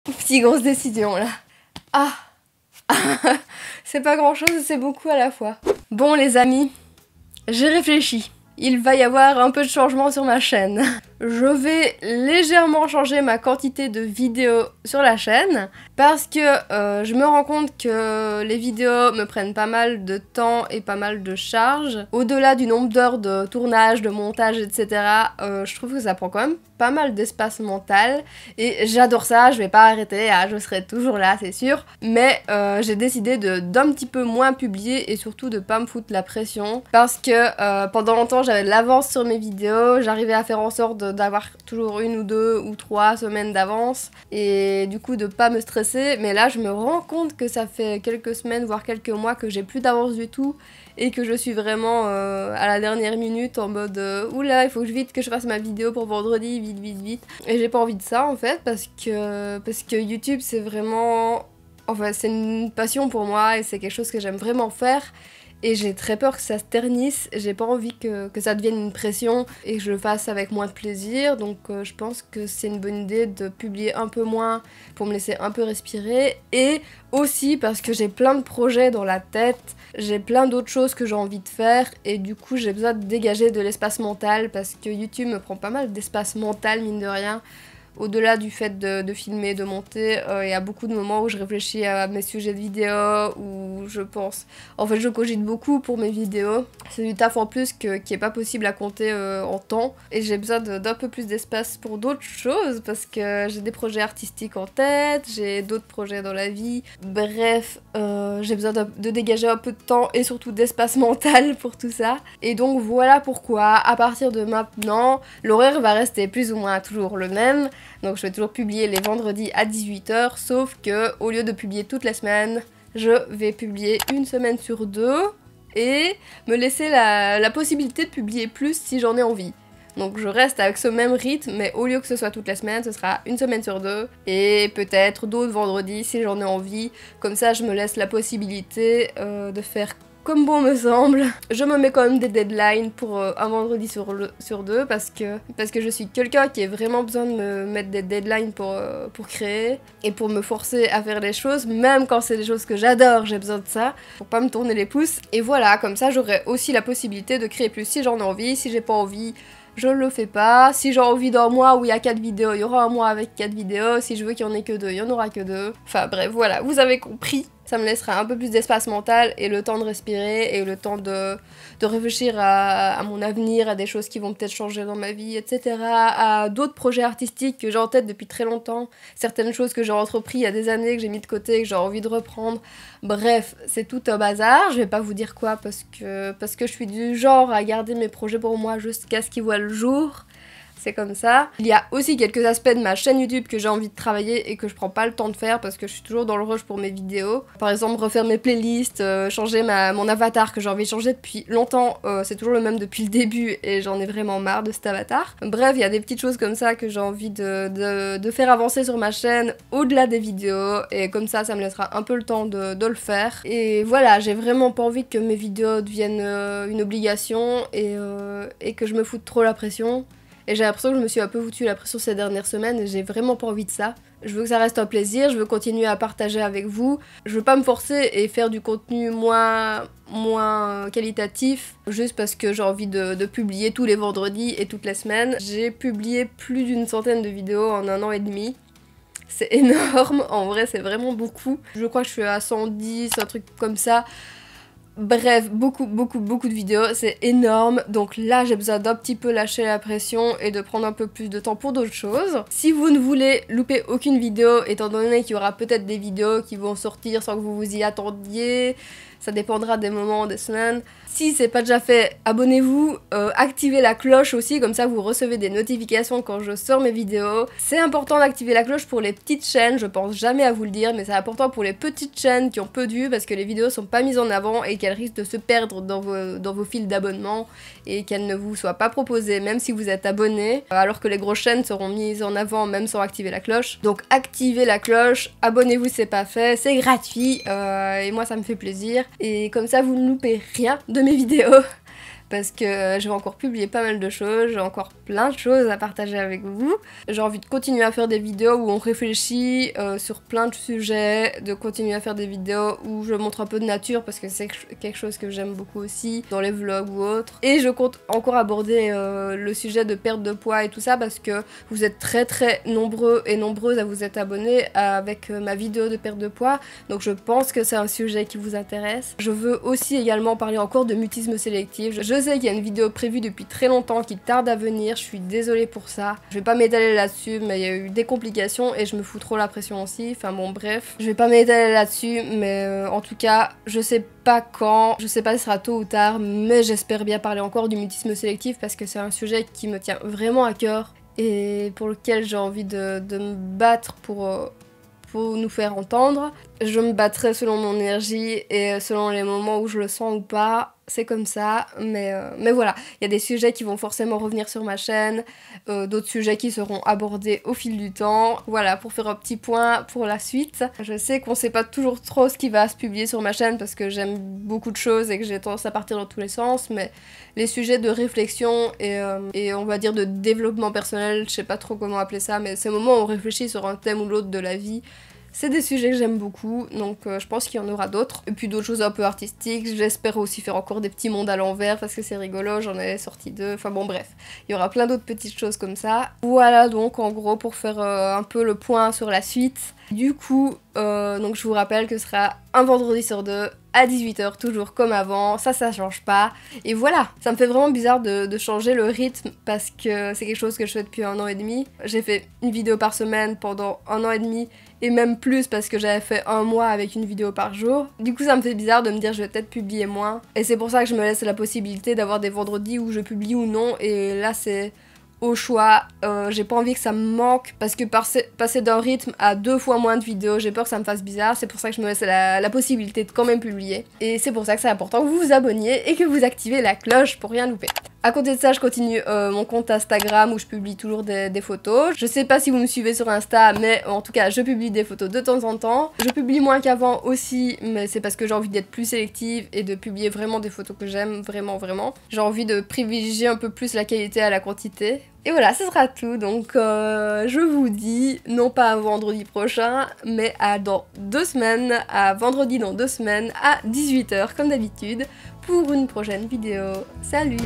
Petite grosse décision là. Ah. C'est pas grand chose, c'est beaucoup à la fois. Bon les amis, j'ai réfléchi. Il va y avoir un peu de changement sur ma chaîne. Je vais légèrement changer ma quantité de vidéos sur la chaîne parce que je me rends compte que les vidéos me prennent pas mal de temps et pas mal de charge. Au-delà du nombre d'heures de tournage, de montage, etc., je trouve que ça prend quand même pas mal d'espace mental et j'adore ça, je vais pas arrêter, je serai toujours là c'est sûr, mais j'ai décidé d'un petit peu moins publier et surtout de pas me foutre la pression parce que pendant longtemps j'avais de l'avance sur mes vidéos, j'arrivais à faire en sorte d'avoir toujours 1 ou 2 ou 3 semaines d'avance et du coup de pas me stresser, mais là je me rends compte que ça fait quelques semaines voire quelques mois que j'ai plus d'avance du tout et que je suis vraiment à la dernière minute en mode oula il faut que je fasse ma vidéo pour vendredi, vite. Et j'ai pas envie de ça en fait parce que YouTube c'est vraiment... Enfin c'est une passion pour moi et c'est quelque chose que j'aime vraiment faire. Et j'ai très peur que ça se ternisse, j'ai pas envie que ça devienne une pression et que je le fasse avec moins de plaisir, donc je pense que c'est une bonne idée de publier un peu moins pour me laisser un peu respirer, et aussi parce que j'ai plein de projets dans la tête, j'ai plein d'autres choses que j'ai envie de faire, et du coup j'ai besoin de dégager de l'espace mental parce que YouTube me prend pas mal d'espace mental mine de rien. Au-delà du fait de filmer, de monter, il y a beaucoup de moments où je réfléchis à mes sujets de vidéo, où je pense... En fait, je cogite beaucoup pour mes vidéos. C'est du taf en plus qui est pas possible à compter en temps. Et j'ai besoin d'un peu plus d'espace pour d'autres choses, parce que j'ai des projets artistiques en tête, j'ai d'autres projets dans la vie. Bref, j'ai besoin de dégager un peu de temps et surtout d'espace mental pour tout ça. Et donc voilà pourquoi, à partir de maintenant, l'horaire va rester plus ou moins toujours le même. Donc je vais toujours publier les vendredis à 18 h, sauf que au lieu de publier toutes les semaines, je vais publier une semaine sur 2 et me laisser la possibilité de publier plus si j'en ai envie. Donc je reste avec ce même rythme, mais au lieu que ce soit toutes les semaines, ce sera une semaine sur 2 et peut-être d'autres vendredis si j'en ai envie. Comme ça je me laisse la possibilité de faire comme bon me semble. Je me mets quand même des deadlines pour un vendredi sur 2 parce que je suis quelqu'un qui a vraiment besoin de me mettre des deadlines pour créer et pour me forcer à faire les choses, même quand c'est des choses que j'adore, j'ai besoin de ça pour pas me tourner les pouces. Et voilà, comme ça j'aurai aussi la possibilité de créer plus si j'en ai envie, si j'ai pas envie, je le fais pas. Si j'ai envie d'un mois où il y a 4 vidéos, il y aura un mois avec 4 vidéos. Si je veux qu'il y en ait que 2, il y en aura que 2. Enfin bref, voilà, vous avez compris. Ça me laissera un peu plus d'espace mental et le temps de respirer et le temps de réfléchir à mon avenir, à des choses qui vont peut-être changer dans ma vie, etc. À d'autres projets artistiques que j'ai en tête depuis très longtemps. Certaines choses que j'ai entrepris il y a des années, que j'ai mis de côté, que j'ai envie de reprendre. Bref, c'est tout un bazar. Je vais pas vous dire quoi parce que je suis du genre à garder mes projets pour moi jusqu'à ce qu'ils voient le jour. C'est comme ça. Il y a aussi quelques aspects de ma chaîne YouTube que j'ai envie de travailler et que je prends pas le temps de faire parce que je suis toujours dans le rush pour mes vidéos. Par exemple, refaire mes playlists, changer mon avatar que j'ai envie de changer depuis longtemps. C'est toujours le même depuis le début et j'en ai vraiment marre de cet avatar. Bref, il y a des petites choses comme ça que j'ai envie de faire avancer sur ma chaîne au-delà des vidéos et comme ça me laissera un peu le temps de le faire. Et voilà, j'ai vraiment pas envie que mes vidéos deviennent une obligation et que je me foute trop la pression. Et j'ai l'impression que je me suis un peu foutu la pression ces dernières semaines et j'ai vraiment pas envie de ça. Je veux que ça reste un plaisir, je veux continuer à partager avec vous. Je veux pas me forcer et faire du contenu moins qualitatif juste parce que j'ai envie de publier tous les vendredis et toutes les semaines. J'ai publié plus d'une centaine de vidéos en 1 an et demi. C'est énorme, en vrai c'est vraiment beaucoup. Je crois que je suis à 110, un truc comme ça. Bref, beaucoup de vidéos, c'est énorme, donc là j'ai besoin d'un petit peu lâcher la pression et de prendre un peu plus de temps pour d'autres choses. Si vous ne voulez louper aucune vidéo, étant donné qu'il y aura peut-être des vidéos qui vont sortir sans que vous vous y attendiez, ça dépendra des moments, des semaines. Si c'est pas déjà fait, abonnez-vous, activez la cloche aussi, comme ça vous recevez des notifications quand je sors mes vidéos. C'est important d'activer la cloche pour les petites chaînes, je pense jamais à vous le dire, mais c'est important pour les petites chaînes qui ont peu de vues parce que les vidéos sont pas mises en avant et qu'elles risquent de se perdre dans vos fils d'abonnement et qu'elles ne vous soient pas proposées même si vous êtes abonné, alors que les grosses chaînes seront mises en avant même sans activer la cloche. Donc activez la cloche, abonnez-vous si c'est pas fait, c'est gratuit et moi ça me fait plaisir. Et comme ça vous ne loupez rien de mes vidéos. parce que je vais encore publier pas mal de choses, j'ai encore plein de choses à partager avec vous. J'ai envie de continuer à faire des vidéos où on réfléchit sur plein de sujets, de continuer à faire des vidéos où je montre un peu de nature parce que c'est quelque chose que j'aime beaucoup aussi, dans les vlogs ou autres. Et je compte encore aborder le sujet de perte de poids et tout ça parce que vous êtes très nombreux et nombreuses à vous être abonnés avec ma vidéo de perte de poids, donc je pense que c'est un sujet qui vous intéresse. Je veux aussi également parler encore de mutisme sélectif. Je sais qu'il y a une vidéo prévue depuis très longtemps qui tarde à venir, je suis désolée pour ça. Je vais pas m'étaler là-dessus, mais il y a eu des complications et je me fous trop la pression aussi. Enfin bon, bref, je vais pas m'étaler là-dessus, mais en tout cas, je sais pas quand, je sais pas si ce sera tôt ou tard, mais j'espère bien parler encore du mutisme sélectif parce que c'est un sujet qui me tient vraiment à cœur et pour lequel j'ai envie de me battre pour nous faire entendre. Je me battrai selon mon énergie et selon les moments où je le sens ou pas. C'est comme ça, mais voilà, il y a des sujets qui vont forcément revenir sur ma chaîne, d'autres sujets qui seront abordés au fil du temps. Voilà, pour faire un petit point pour la suite. Je sais qu'on sait pas toujours trop ce qui va se publier sur ma chaîne parce que j'aime beaucoup de choses et que j'ai tendance à partir dans tous les sens, mais les sujets de réflexion et on va dire de développement personnel, je sais pas trop comment appeler ça, mais ces moments où on réfléchit sur un thème ou l'autre de la vie, c'est des sujets que j'aime beaucoup, donc je pense qu'il y en aura d'autres. Et puis d'autres choses un peu artistiques, j'espère aussi faire encore des petits mondes à l'envers parce que c'est rigolo, j'en ai sorti 2, enfin bon bref. Il y aura plein d'autres petites choses comme ça. Voilà donc en gros pour faire un peu le point sur la suite. Du coup, donc je vous rappelle que ce sera un vendredi sur 2 à 18 h toujours comme avant, ça change pas. Et voilà, ça me fait vraiment bizarre de changer le rythme parce que c'est quelque chose que je fais depuis 1 an et demi. J'ai fait une vidéo par semaine pendant 1 an et demi et même plus parce que j'avais fait 1 mois avec une vidéo par jour. Du coup ça me fait bizarre de me dire je vais peut-être publier moins. Et c'est pour ça que je me laisse la possibilité d'avoir des vendredis où je publie ou non. Et là c'est au choix, j'ai pas envie que ça me manque parce que passer d'un rythme à 2 fois moins de vidéos, j'ai peur que ça me fasse bizarre, c'est pour ça que je me laisse la possibilité de quand même publier. Et c'est pour ça que c'est important que vous vous abonniez et que vous activez la cloche pour rien louper. À côté de ça, je continue mon compte Instagram où je publie toujours des photos. Je sais pas si vous me suivez sur Insta, mais en tout cas, je publie des photos de temps en temps. Je publie moins qu'avant aussi, mais c'est parce que j'ai envie d'être plus sélective et de publier vraiment des photos que j'aime, vraiment. J'ai envie de privilégier un peu plus la qualité à la quantité. Et voilà, ce sera tout, donc je vous dis, non pas à vendredi prochain, mais à dans 2 semaines, à vendredi dans 2 semaines, à 18 h comme d'habitude, pour une prochaine vidéo. Salut!